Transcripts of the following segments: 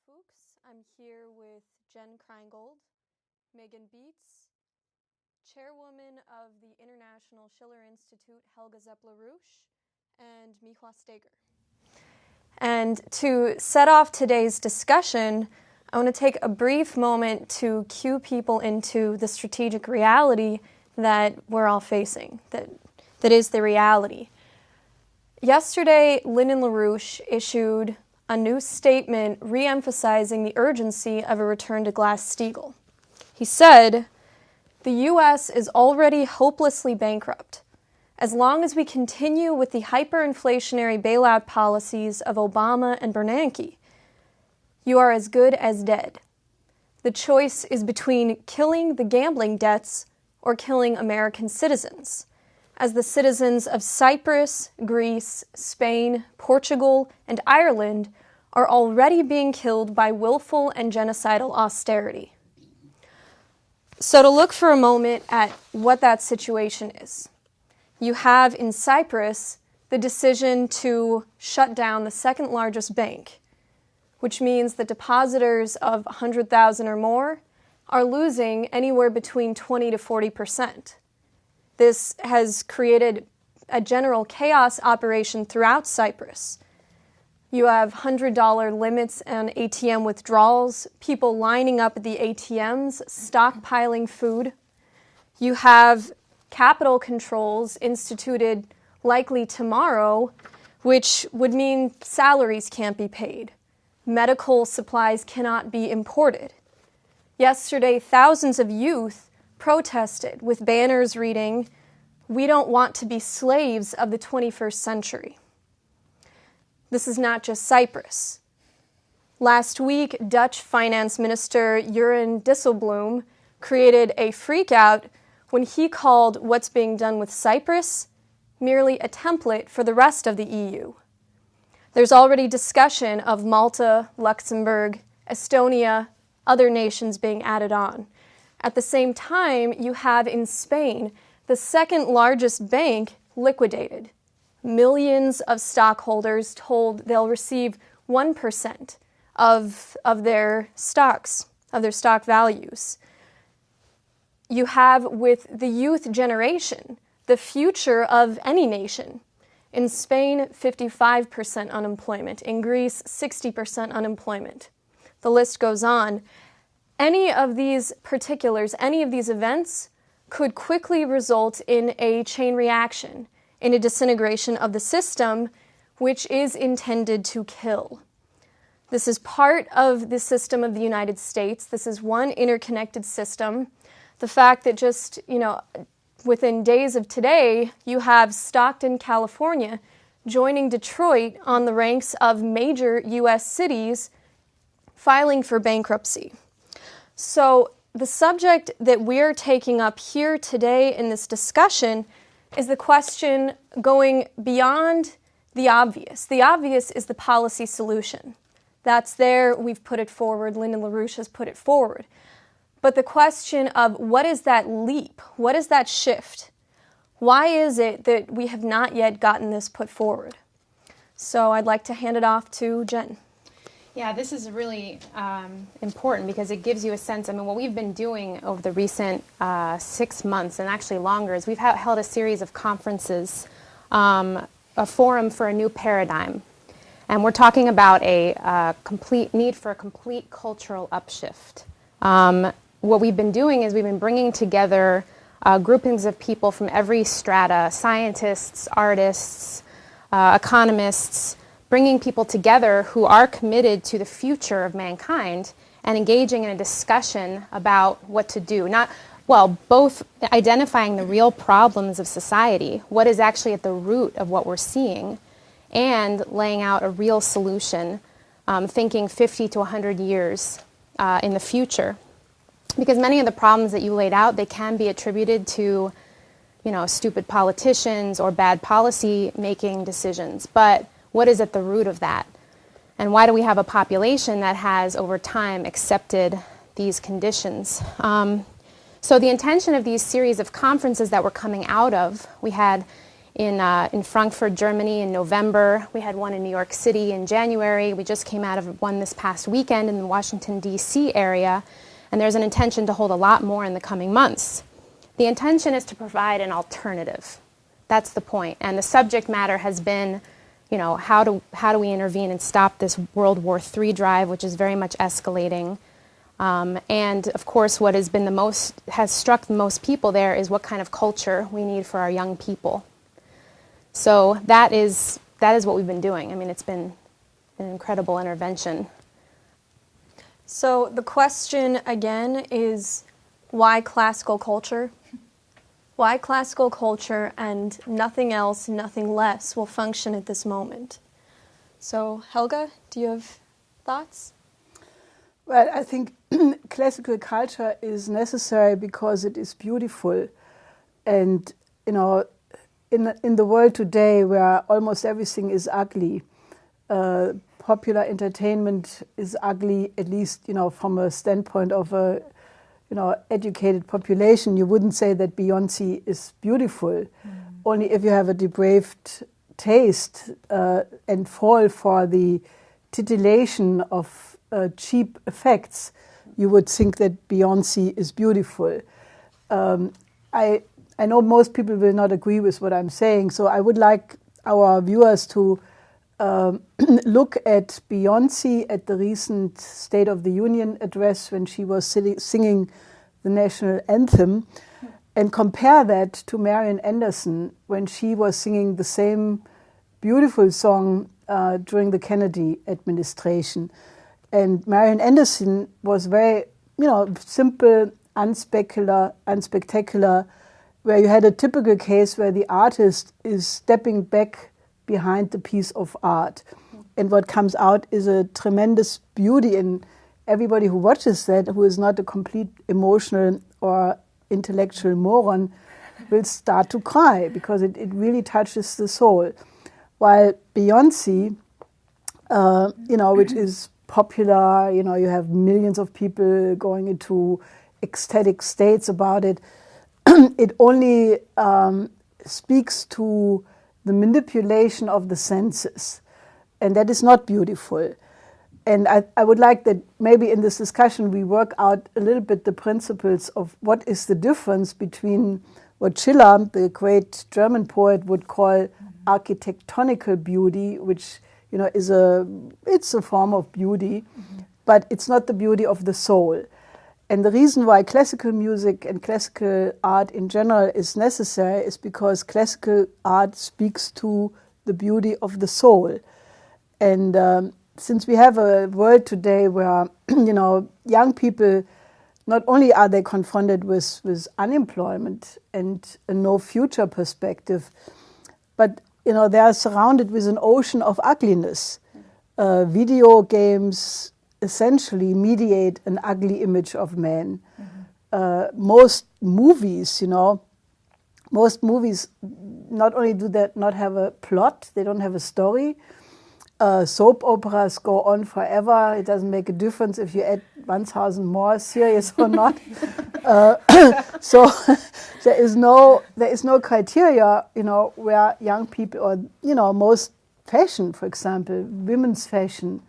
Fuchs. I'm here with Jen Kreingold, Megan Beets, Chairwoman of the International Schiller Institute, Helga Zepp LaRouche, and Michwa Steger. And to set off today's discussion, I want to take a brief moment to cue people into the strategic reality that we're all facing, that is the reality. Yesterday, Lyndon LaRouche issued a new statement re-emphasizing the urgency of a return to Glass-Steagall. He said, "The U.S. is already hopelessly bankrupt. As long as we continue with the hyperinflationary bailout policies of Obama and Bernanke, you are as good as dead. The choice is between killing the gambling debts or killing American citizens, as the citizens of Cyprus, Greece, Spain, Portugal, and Ireland are already being killed by willful and genocidal austerity." So to look for a moment at what that situation is, you have in Cyprus the decision to shut down the second largest bank, which means that depositors of 100,000 or more are losing anywhere between 20 to 40%. This has created a general chaos operation throughout Cyprus. You have $100 limits on ATM withdrawals, people lining up at the ATMs, stockpiling food. You have capital controls instituted likely tomorrow, which would mean salaries can't be paid. Medical supplies cannot be imported. Yesterday, thousands of youth protested with banners reading, "We don't want to be slaves of the 21st century." This is not just Cyprus. Last week, Dutch Finance Minister Jeroen Dijsselbloem created a freakout when he called what's being done with Cyprus merely a template for the rest of the EU. There's already discussion of Malta, Luxembourg, Estonia, other nations being added on. At the same time, you have in Spain the second largest bank liquidated. Millions of stockholders told they'll receive 1% of their stocks, of their stock values. You have with the youth generation the future of any nation. In Spain, 55% unemployment. In Greece, 60% unemployment. The list goes on. Any of these particulars, any of these events could quickly result in a chain reaction, in a disintegration of the system, which is intended to kill. This is part of the system of the United States. This is one interconnected system. The fact that just, within days of today, you have Stockton, California, joining Detroit on the ranks of major U.S. cities filing for bankruptcy. So the subject that we're taking up here today in this discussion is the question going beyond the obvious. The obvious is the policy solution. That's there, we've put it forward, Lyndon LaRouche has put it forward. But the question of what is that leap? What is that shift? Why is it that we have not yet gotten this put forward? So I'd like to hand it off to Jen. Yeah, this is really important because it gives you a sense. What we've been doing over the recent 6 months, and actually longer, is we've held a series of conferences, a forum for a new paradigm. And we're talking about a complete need for a complete cultural upshift. What we've been doing is we've been bringing together groupings of people from every strata, scientists, artists, economists, bringing people together who are committed to the future of mankind and engaging in a discussion about what to do. Both identifying the real problems of society, what is actually at the root of what we're seeing, and laying out a real solution, thinking 50 to 100 years in the future. Because many of the problems that you laid out, they can be attributed to, stupid politicians or bad policy-making decisions. But what is at the root of that? And why do we have a population that has, over time, accepted these conditions? So the intention of these series of conferences that we're coming out of, we had in Frankfurt, Germany in November. We had one in New York City in January. We just came out of one this past weekend in the Washington, D.C. area, and there's an intention to hold a lot more in the coming months. The intention is to provide an alternative. That's the point. And the subject matter has been, you know, how do we intervene and stop this World War III drive, which is very much escalating. And of course, what has struck the most people there is what kind of culture we need for our young people. So that is what we've been doing. I mean, it's been an incredible intervention. So the question again is, why classical culture? Why classical culture and nothing else, nothing less will function at this moment? So Helga, do you have thoughts? Well, I think classical culture is necessary because it is beautiful. And, you know, in the world today where almost everything is ugly, popular entertainment is ugly, at least, you know, from a standpoint of a, you know, educated population. You wouldn't say that Beyoncé is beautiful. Only if you have a depraved taste and fall for the titillation of cheap effects, you would think that Beyoncé is beautiful. I know most people will not agree with what I'm saying, so I would like our viewers to look at Beyoncé at the recent State of the Union address when she was singing the national anthem, and compare that to Marian Anderson when she was singing the same beautiful song during the Kennedy administration. And Marian Anderson was very, you know, simple, unspectacular, where you had a typical case where the artist is stepping back behind the piece of art. And what comes out is a tremendous beauty, and everybody who watches that, who is not a complete emotional or intellectual moron, will start to cry because it really touches the soul. While Beyoncé, you know, which is popular, you know, you have millions of people going into ecstatic states about it, it only speaks to the manipulation of the senses. And that is not beautiful. And I would like that maybe in this discussion we work out a little bit the principles of what is the difference between what Schiller, the great German poet, would call architectonical beauty, which, you know, it's a form of beauty, but it's not the beauty of the soul. And the reason why classical music and classical art in general is necessary is because classical art speaks to the beauty of the soul. And since we have a world today where, you know, young people, not only are they confronted with unemployment and a no future perspective, but, you know, they are surrounded with an ocean of ugliness. Video games essentially mediate an ugly image of man. Most movies, you know, not only do they not have a plot, they don't have a story. Soap operas go on forever. It doesn't make a difference if you add 1,000 more serious or not. So there is no criteria, you know, where young people, or, you know, most fashion, for example, women's fashion,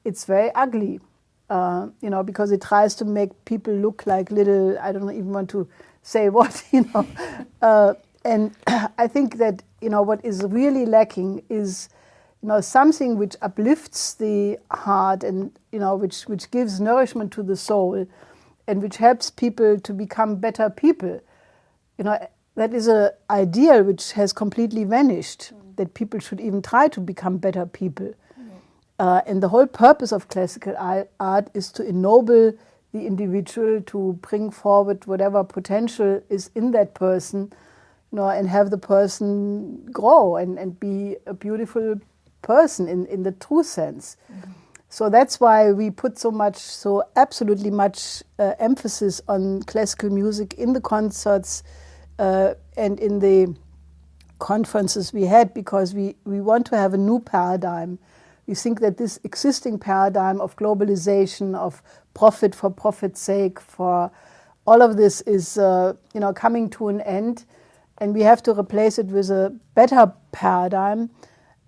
it's very ugly, you know, because it tries to make people look like little, I don't even want to say what, you know. And I think that, you know, what is really lacking is, you know, something which uplifts the heart and, you know, which gives nourishment to the soul and which helps people to become better people. You know, that is an ideal which has completely vanished, that people should even try to become better people. And the whole purpose of classical art is to ennoble the individual, to bring forward whatever potential is in that person, you know, and have the person grow and be a beautiful person in the true sense. So that's why we put so absolutely much emphasis on classical music in the concerts and in the conferences we had, because we want to have a new paradigm. We think that this existing paradigm of globalization, of profit for profit's sake, for all of this is, you know, coming to an end. and we have to replace it with a better paradigm.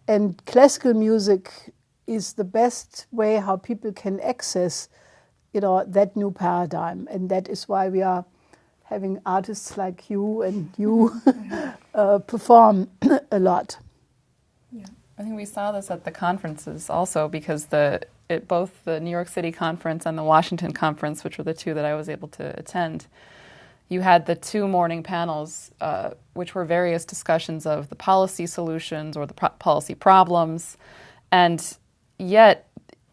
And classical music is the best way how people can access, that new paradigm. And that is why we are having artists like you and you perform a lot. Yeah, I think we saw this at the conferences also, because both the New York City conference and the Washington conference, which were the two that I was able to attend, you had the 2 morning panels, which were various discussions of the policy solutions or the policy problems. And yet,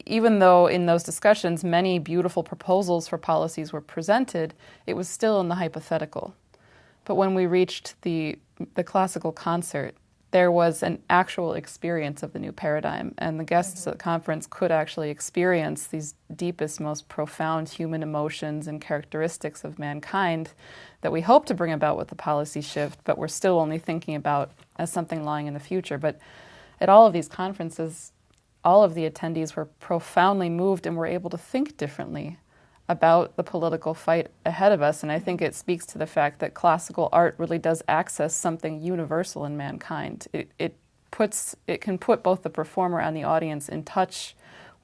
even though in those discussions many beautiful proposals for policies were presented, it was still in the hypothetical. But when we reached the classical concert, there was an actual experience of the new paradigm, and the guests at the conference could actually experience these deepest, most profound human emotions and characteristics of mankind that we hope to bring about with the policy shift, but we're still only thinking about as something lying in the future. But at all of these conferences, all of the attendees were profoundly moved and were able to think differently about the political fight ahead of us. And I think it speaks to the fact that classical art really does access something universal in mankind. It can put both the performer and the audience in touch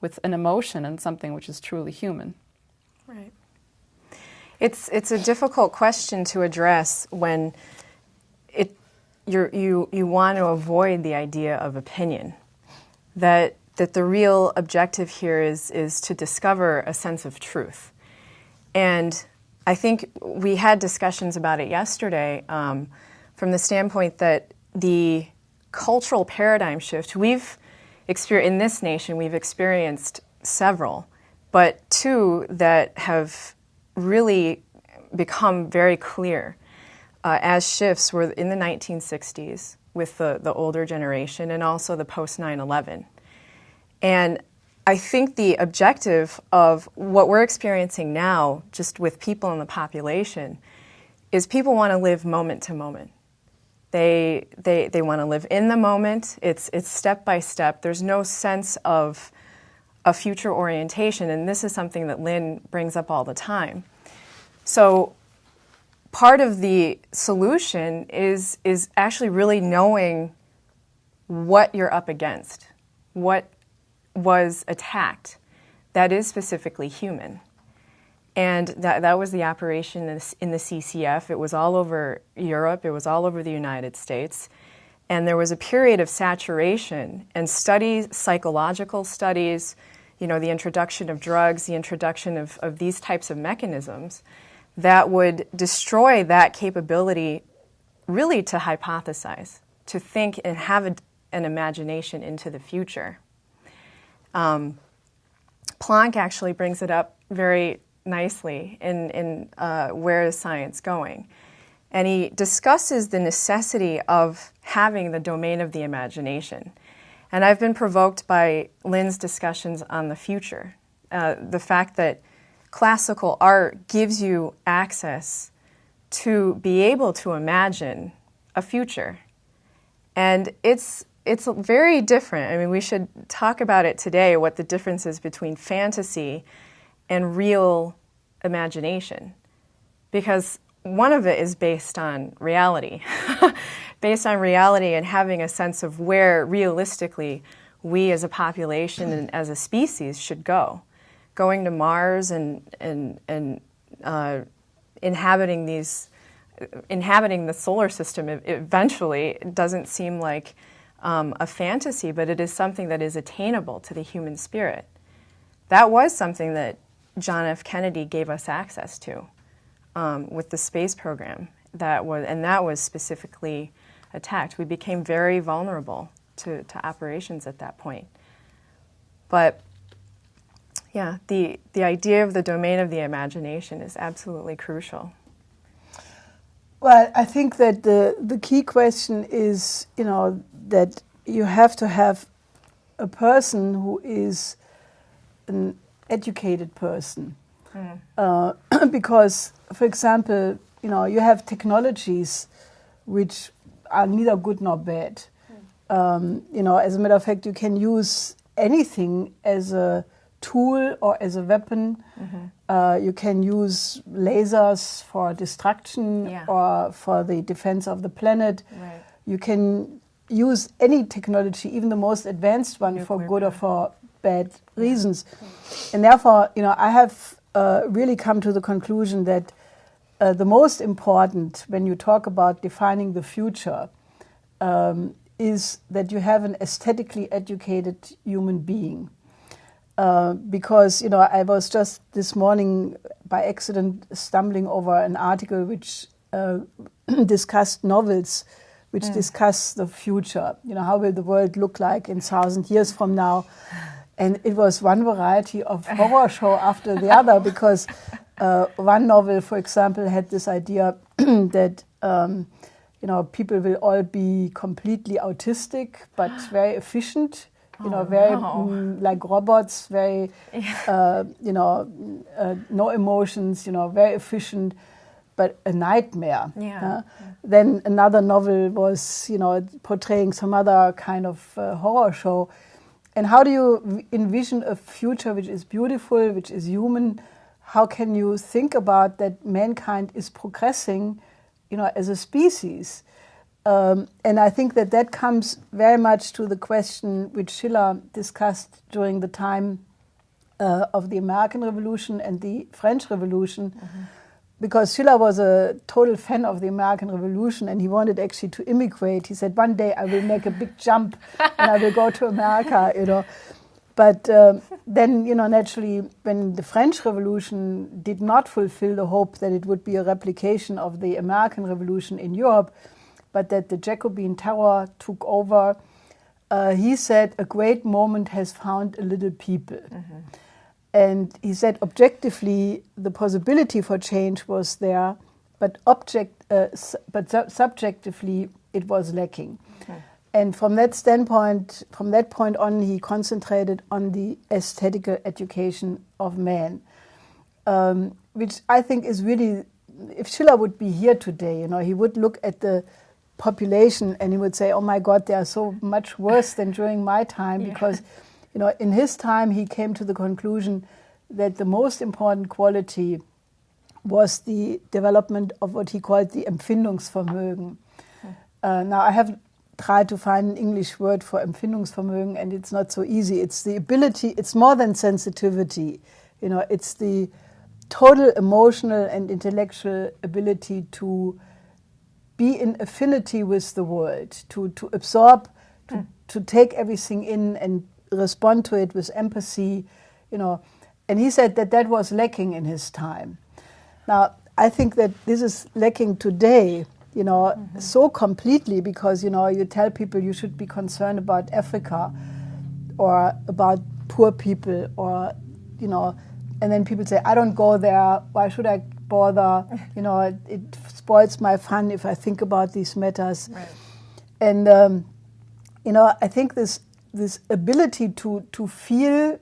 with an emotion and something which is truly human. Right. It's a difficult question to address when you want to avoid the idea of opinion. That the real objective here is to discover a sense of truth. And I think we had discussions about it yesterday from the standpoint that the cultural paradigm shift, in this nation, we've experienced several, but 2 that have really become very clear as shifts were in the 1960s with the older generation and also the post 9/11. And I think the objective of what we're experiencing now, just with people in the population, is people want to live moment to moment. They want to live in the moment. It's step by step. There's no sense of a future orientation, and this is something that Lynn brings up all the time. So part of the solution is actually really knowing what you're up against, what was attacked that is specifically human. And that was the operation in the CCF. It was all over Europe. It was all over the United States. And there was a period of saturation and studies, psychological studies, the introduction of drugs, the introduction of these types of mechanisms that would destroy that capability really to hypothesize, to think and have an imagination into the future. Planck actually brings it up very nicely in Where is Science Going? And he discusses the necessity of having the domain of the imagination. And I've been provoked by Lynn's discussions on the future, the fact that classical art gives you access to be able to imagine a future. And it's very different. I mean, we should talk about it today, what the difference is between fantasy and real imagination. Because one of it is based on reality, based on reality and having a sense of where realistically we as a population and as a species should go. Going to Mars and inhabiting the solar system eventually doesn't seem like a fantasy, but it is something that is attainable to the human spirit. That was something that John F. Kennedy gave us access to with the space program. That was specifically attacked. We became very vulnerable to operations at that point. But yeah, the idea of the domain of the imagination is absolutely crucial. Well, I think that the key question is, that you have to have a person who is an educated person. Because, for example, you have technologies which are neither good nor bad. As a matter of fact, you can use anything as a tool or as a weapon. You can use lasers for destruction or for the defense of the planet. Right. You can use any technology, even the most advanced one, for good or for bad reasons. And therefore, I have really come to the conclusion that the most important when you talk about defining the future is that you have an aesthetically educated human being. Because, I was just this morning by accident stumbling over an article which discussed novels, which discuss the future. How will the world look like in 1,000 years from now? And it was one variety of horror show after the other, because one novel, for example, had this idea that people will all be completely autistic but very efficient. Very like robots, very, no emotions, very efficient, but a nightmare. Yeah. Then another novel was, portraying some other kind of horror show. And how do you envision a future which is beautiful, which is human? How can you think about that mankind is progressing, as a species? And I think that comes very much to the question which Schiller discussed during the time of the American Revolution and the French Revolution, because Schiller was a total fan of the American Revolution and he wanted actually to immigrate. He said, one day I will make a big jump and I will go to America, But then, naturally, when the French Revolution did not fulfill the hope that it would be a replication of the American Revolution in Europe, but that the Jacobin terror took over, he said, a great moment has found a little people. And he said, objectively, the possibility for change was there, but subjectively, it was lacking. And from that standpoint, from that point on, he concentrated on the aesthetical education of man, which I think is really, if Schiller would be here today, he would look at the population and he would say, oh my God, they are so much worse than during my time, because in his time he came to the conclusion that the most important quality was the development of what he called the Empfindungsvermögen. Now I have tried to find an English word for Empfindungsvermögen and it's not so easy. It's the ability, it's more than sensitivity, it's the total emotional and intellectual ability to be in affinity with the world, to absorb, to take everything in and respond to it with empathy, And he said that was lacking in his time. Now, I think that this is lacking today, so completely, because, you tell people you should be concerned about Africa or about poor people or, and then people say, I don't go there, why should I bother? It spoils my fun if I think about these matters. Right. And, I think this ability to feel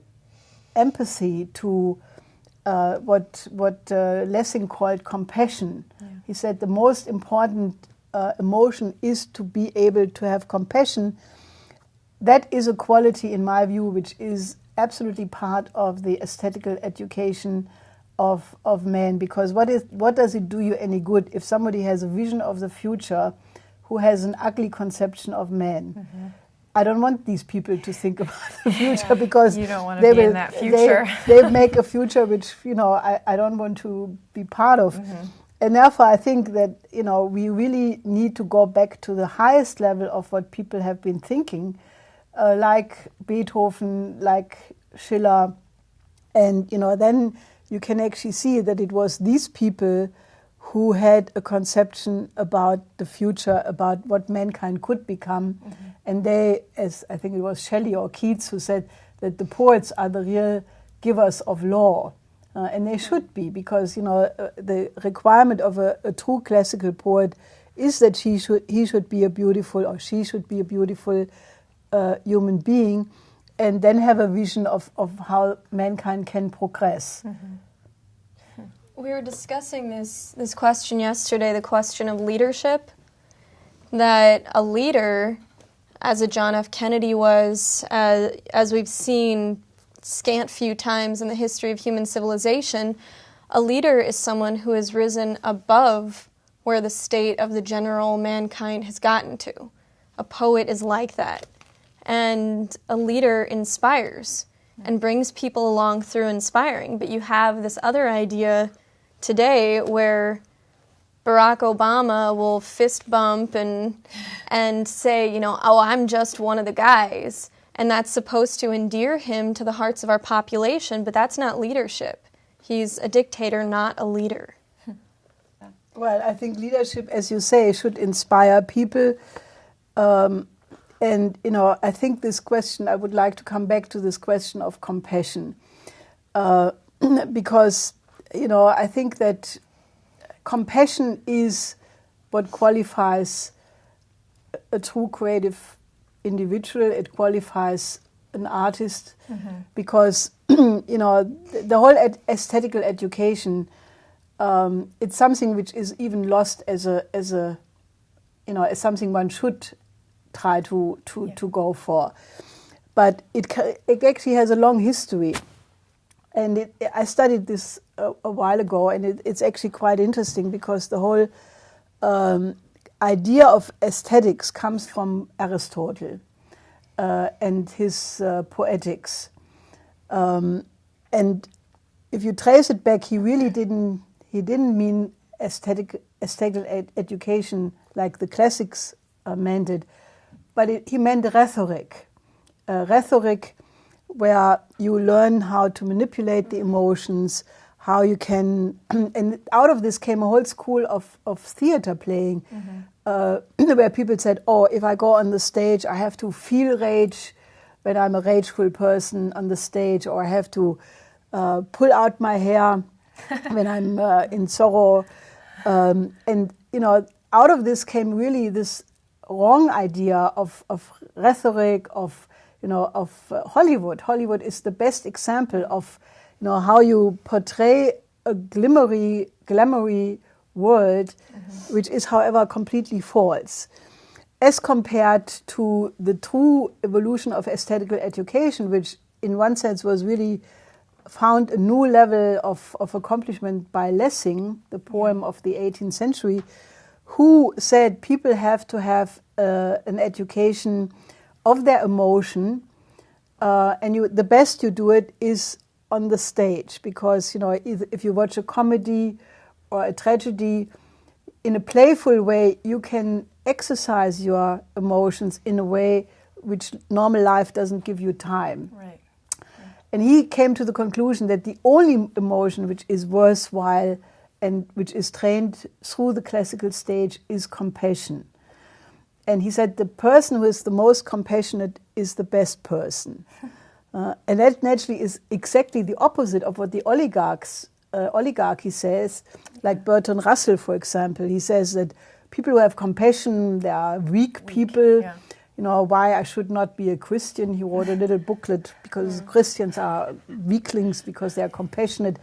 empathy, to what Lessing called compassion. Yeah. He said the most important emotion is to be able to have compassion. That is a quality, in my view, which is absolutely part of the aesthetical education of man, because what does it do you any good if somebody has a vision of the future who has an ugly conception of man? I don't want these people to think about the future, because you don't want to be in that future. They make a future which I don't want to be part of. And therefore I think that we really need to go back to the highest level of what people have been thinking, like Beethoven, like Schiller, and then you can actually see that it was these people who had a conception about the future, about what mankind could become. And they, as I think it was Shelley or Keats who said that the poets are the real givers of law. And they should be, because, the requirement of a true classical poet is that he should be a beautiful, or she should be a beautiful human being, and then have a vision of how mankind can progress. We were discussing this question yesterday, the question of leadership, that a leader, as a John F. Kennedy was, as we've seen scant few times in the history of human civilization, a leader is someone who has risen above where the state of the general mankind has gotten to. A poet is like that. And a leader inspires and brings people along through inspiring. But you have this other idea today where Barack Obama will fist bump and say, you know, oh, I'm just one of the guys. And that's supposed to endear him to the hearts of our population, but that's not leadership. He's a dictator, not a leader. Well, I think leadership, as you say, should inspire people. And, you know, I think this question, I would like to come back to this question of compassion. Because, you know, I think that compassion is what qualifies a true creative individual. It qualifies an artist, because, you know, the whole aesthetical education, it's something which is even lost as a you know, as something one should try to go for. But it actually has a long history. And I studied this a while ago, and it's actually quite interesting, because the whole idea of aesthetics comes from Aristotle and his Poetics. And if you trace it back, he really didn't mean aesthetical education like the classics meant it, but he meant rhetoric. Rhetoric where you learn how to manipulate the emotions, how you can, and out of this came a whole school of theater playing, where people said, oh, if I go on the stage, I have to feel rage when I'm a rageful person on the stage, or I have to pull out my hair when I'm in sorrow. And, you know, out of this came really this wrong idea of rhetoric, of Hollywood. Hollywood is the best example of, you know, how you portray a glamoury world, which is, however, completely false, as compared to the true evolution of aesthetical education, which in one sense was really found a new level of accomplishment by Lessing, the poem of the 18th century, who said people have to have an education of their emotion, and the best you do it is on the stage, because, you know, if you watch a comedy or a tragedy, in a playful way, you can exercise your emotions in a way which normal life doesn't give you time. Right. And he came to the conclusion that the only emotion which is worthwhile and which is trained through the classical stage is compassion. And he said the person who is the most compassionate is the best person. And that naturally is exactly the opposite of what the oligarchy says, like Bertrand Russell, for example. He says that people who have compassion, they are weak people. Yeah. You know, why I should not be a Christian. He wrote a little booklet, because Christians are weaklings because they are compassionate.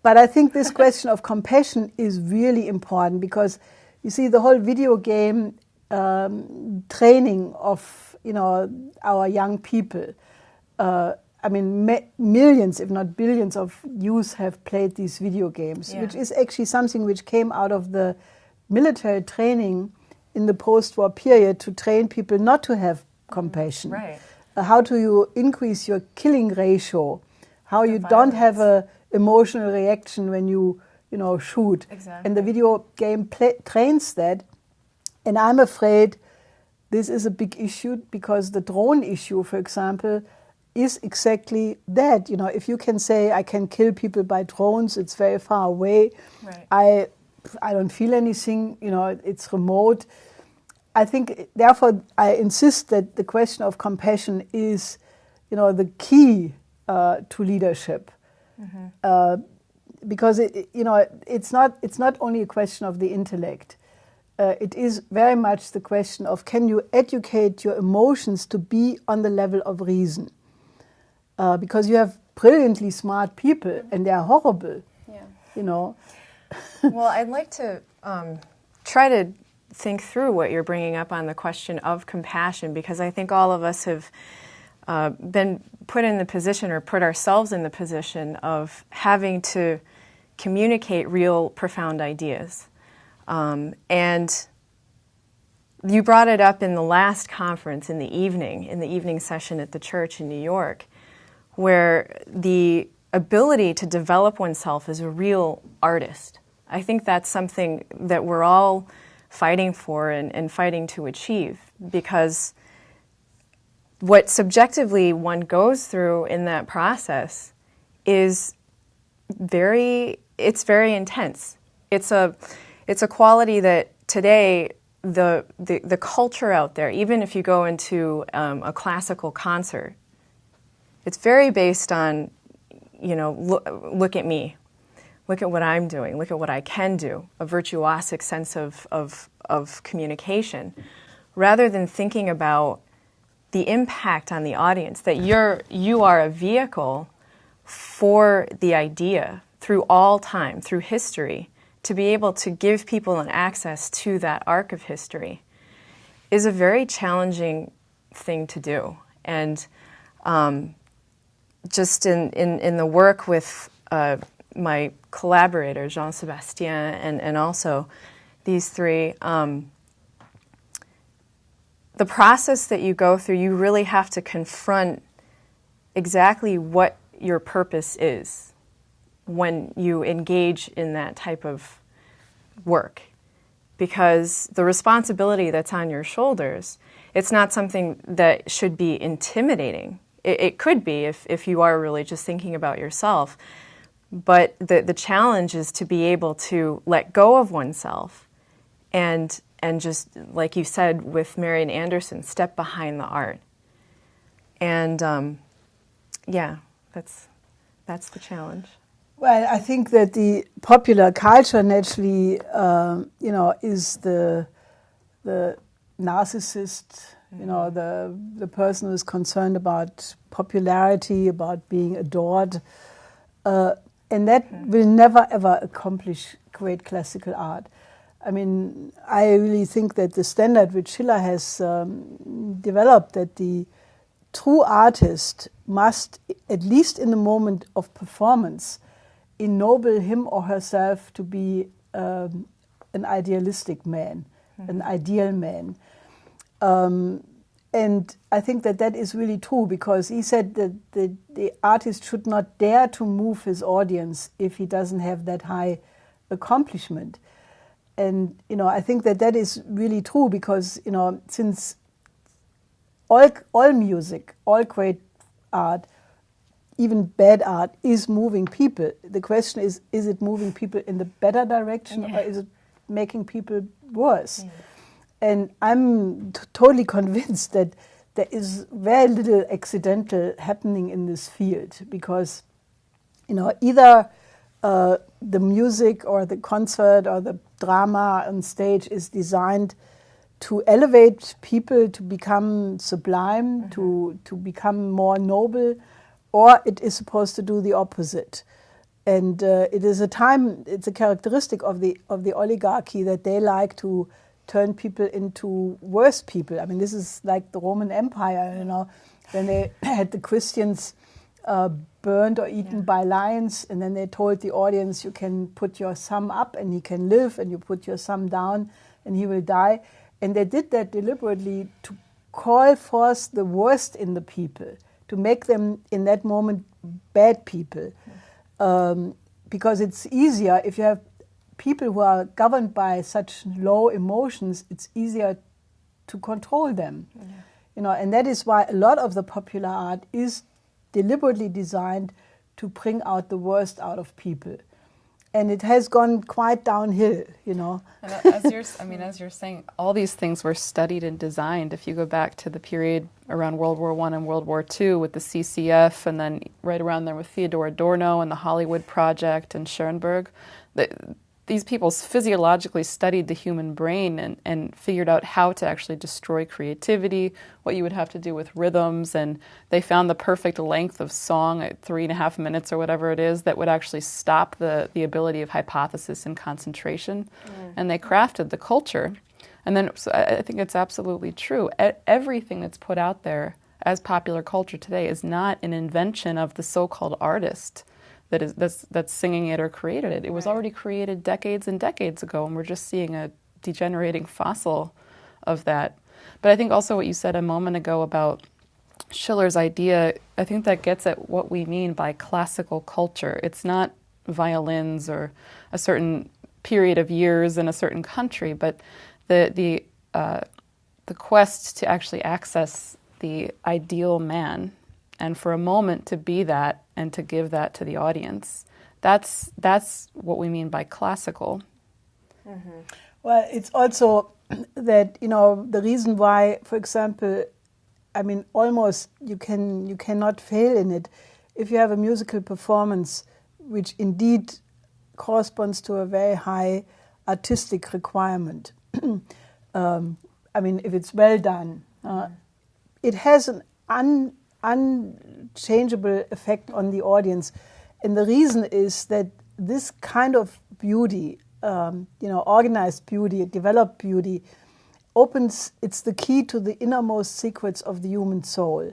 But I think this question of compassion is really important, because, you see, the whole video game training of, you know, our young people. I mean, millions, if not billions, of youth have played these video games, which is actually something which came out of the military training in the post-war period to train people not to have compassion. Right. How do you increase your killing ratio? How you violence. don't have a emotional reaction when you shoot. Exactly. And the video game trains that. And I'm afraid this is a big issue, because the drone issue, for example, is exactly that. You know, if you can say, I can kill people by drones, it's very far away. Right. I don't feel anything, you know, it's remote. I think, therefore, I insist that the question of compassion is, you know, the key to leadership. Because, it's not only a question of the intellect. It is very much the question of, can you educate your emotions to be on the level of reason? Because you have brilliantly smart people, and they are horrible, you know. Well, I'd like to try to think through what you're bringing up on the question of compassion, because I think all of us have been put in the position, or put ourselves in the position, of having to communicate real profound ideas. And you brought it up in the last conference in the evening session at the church in New York, where the ability to develop oneself as a real artist, I think that's something that we're all fighting for and fighting to achieve, because what subjectively one goes through in that process is very intense. It's a quality that today the culture out there, even if you go into a classical concert, it's very based on, look at me, look at what I'm doing, look at what I can do, a virtuosic sense of communication, rather than thinking about the impact on the audience, that you are a vehicle for the idea through all time, through history. To be able to give people an access to that arc of history is a very challenging thing to do. And just in the work with my collaborator, Jean-Sébastien, and also these three, the process that you go through, you really have to confront exactly what your purpose is when you engage in that type of work. Because the responsibility that's on your shoulders, it's not something that should be intimidating. It could be if you are really just thinking about yourself. But the challenge is to be able to let go of oneself and just, like you said with Marian Anderson, step behind the art. And that's the challenge. Well, I think that the popular culture naturally, is the narcissist, the person who is concerned about popularity, about being adored, and that will never ever accomplish great classical art. I mean, I really think that the standard which Schiller has developed, that the true artist must, at least in the moment of performance, ennoble him or herself to be an idealistic man, an ideal man. And I think that is really true, because he said that the artist should not dare to move his audience if he doesn't have that high accomplishment. And, I think that is really true, because, since all music, all great art, even bad art, is moving people. The question is it moving people in the better direction, or is it making people worse? Yeah. And I'm totally convinced that there is very little accidental happening in this field, because, either the music or the concert or the drama on stage is designed to elevate people, to become sublime, to become more noble, or it is supposed to do the opposite. And it's a characteristic of the oligarchy that they like to turn people into worse people. I mean, this is like the Roman Empire, when they had the Christians burned or eaten by lions, and then they told the audience, you can put your thumb up and he can live, and you put your thumb down and he will die. And they did that deliberately to call forth the worst in the people, to make them in that moment bad people. Because it's easier, if you have people who are governed by such low emotions, it's easier to control them. And that is why a lot of the popular art is deliberately designed to bring out the worst out of people. And it has gone quite downhill, And as you're saying, all these things were studied and designed. If you go back to the period around World War I and World War II with the CCF, and then right around there with Theodore Adorno and the Hollywood Project and Schoenberg, these people physiologically studied the human brain and figured out how to actually destroy creativity, what you would have to do with rhythms, and they found the perfect length of song at 3.5 minutes or whatever it is that would actually stop the ability of hypothesis and concentration. And they crafted the culture. And then so I think it's absolutely true. Everything that's put out there, as popular culture today is not an invention of the so-called artist that's singing it or created it. It was already created decades and decades ago, and we're just seeing a degenerating fossil of that. But I think also what you said a moment ago about Schiller's idea, I think that gets at what we mean by classical culture. It's not violins or a certain period of years in a certain country, but the quest to actually access the ideal man, and for a moment to be that and to give that to the audience. That's what we mean by classical. Mm-hmm. Well, it's also that, the reason why, for example, almost you cannot fail in it if you have a musical performance which indeed corresponds to a very high artistic requirement. If it's well done, it has an unchangeable effect on the audience. And the reason is that this kind of beauty, organized beauty, developed beauty, it's the key to the innermost secrets of the human soul.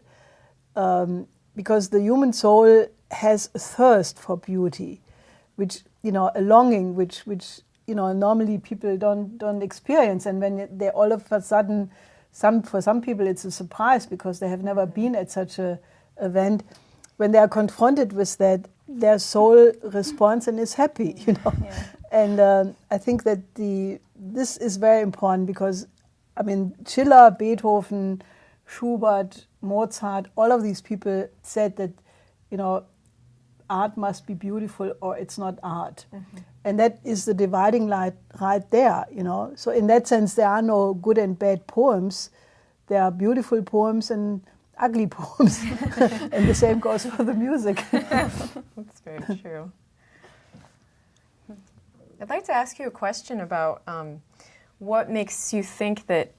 Because the human soul has a thirst for beauty, which, a longing which normally people don't experience. And when they all of a sudden, for some people it's a surprise because they have never been at such an event. When they are confronted with that, their soul responds and is happy, Yeah. And I think that this is very important because, Schiller, Beethoven, Schubert, Mozart, all of these people said that, art must be beautiful or it's not art. Mm-hmm. And that is the dividing line right there, So in that sense, there are no good and bad poems. There are beautiful poems and ugly poems. And the same goes for the music. That's very true. I'd like to ask you a question about what makes you think that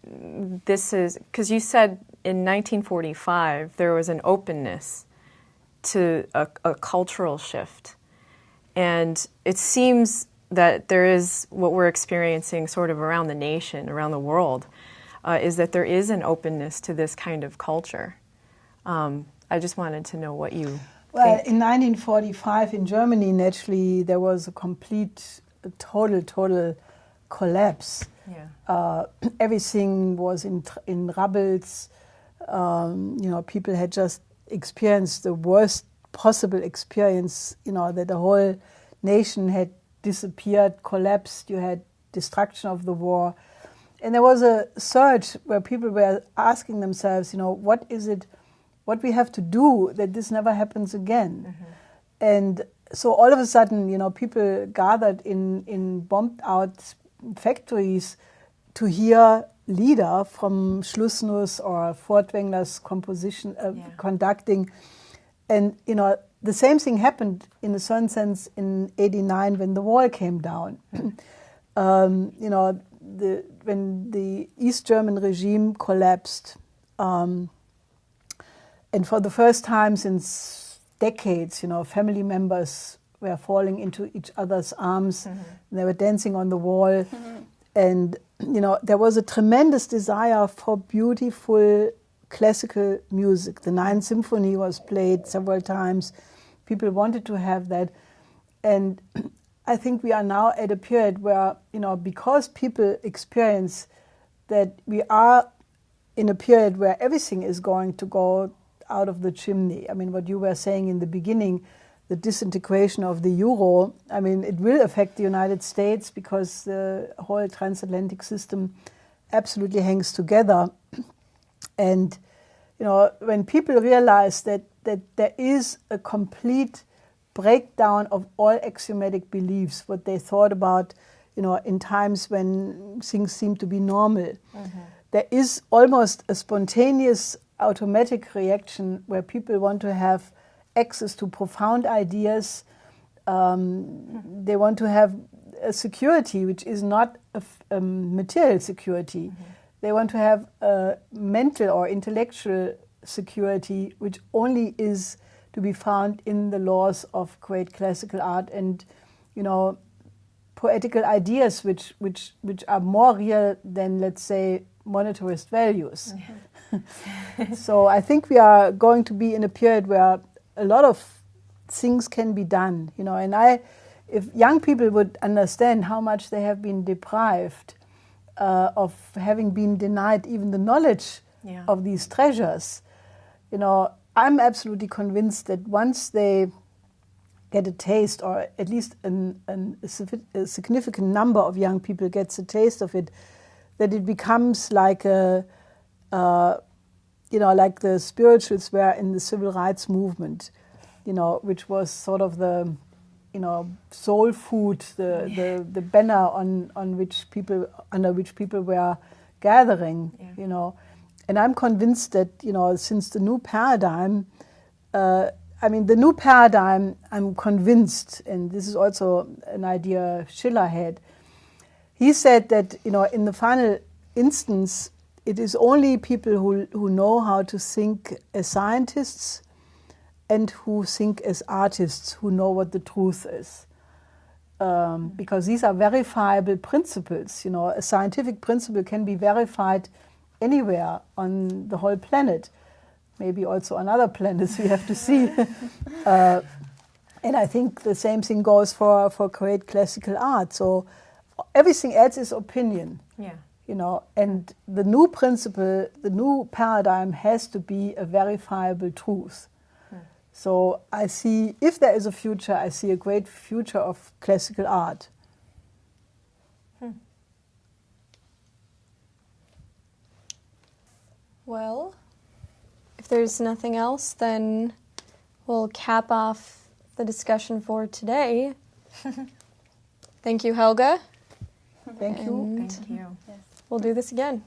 this is, because you said in 1945 there was an openness to a cultural shift. And it seems that there is what we're experiencing sort of around the nation, around the world, is that there is an openness to this kind of culture. I just wanted to know what you think. In 1945 in Germany, naturally, there was a total collapse. Yeah. Everything was in rubbles. People had just experienced the worst possible experience, that the whole nation had disappeared, collapsed, you had destruction of the war. And there was a surge where people were asking themselves, what is it, what we have to do that this never happens again? Mm-hmm. And so all of a sudden, people gathered in bombed out factories to hear Lieder from Schlussnuss or Furtwängler's composition, conducting. And, the same thing happened in a certain sense in '89 when the wall came down. When the East German regime collapsed, and for the first time since decades, family members were falling into each other's arms. Mm-hmm. They were dancing on the wall. Mm-hmm. And, there was a tremendous desire for beautiful classical music. The Ninth Symphony was played several times. People wanted to have that. And I think we are now at a period where, because people experience that we are in a period where everything is going to go out of the chimney. What you were saying in the beginning, the disintegration of the euro, it will affect the United States because the whole transatlantic system absolutely hangs together. And, when people realize that there is a complete breakdown of all axiomatic beliefs, what they thought about, in times when things seem to be normal, mm-hmm. There is almost a spontaneous automatic reaction where people want to have access to profound ideas. They want to have a security which is not a material security. Mm-hmm. They want to have a mental or intellectual security which only is to be found in the laws of great classical art and, poetical ideas which are more real than, let's say, monetarist values. Mm-hmm. So I think we are going to be in a period where a lot of things can be done, you know. And if young people would understand how much they have been deprived of having been denied even the knowledge of these treasures, you know, I'm absolutely convinced that once they get a taste, or at least a significant number of young people gets a taste of it, that it becomes like like the spirituals were in the civil rights movement, you know, which was sort of the, you know, soul food, the banner under which people were gathering, you know. And I'm convinced that, you know, since the new paradigm, the new paradigm, I'm convinced, and this is also an idea Schiller had, he said that, you know, in the final instance, it is only people who know how to think as scientists and who think as artists who know what the truth is. Because these are verifiable principles. You know, a scientific principle can be verified anywhere on the whole planet, maybe also on other planets, we have to see. And I think the same thing goes for great classical art. So everything else is opinion. Yeah. You know, and the new principle, the new paradigm has to be a verifiable truth. So I see, if there is a future, I see a great future of classical art. Well, if there's nothing else, then we'll cap off the discussion for today. Thank you, Helga. Thank you. Thank you. We'll do this again.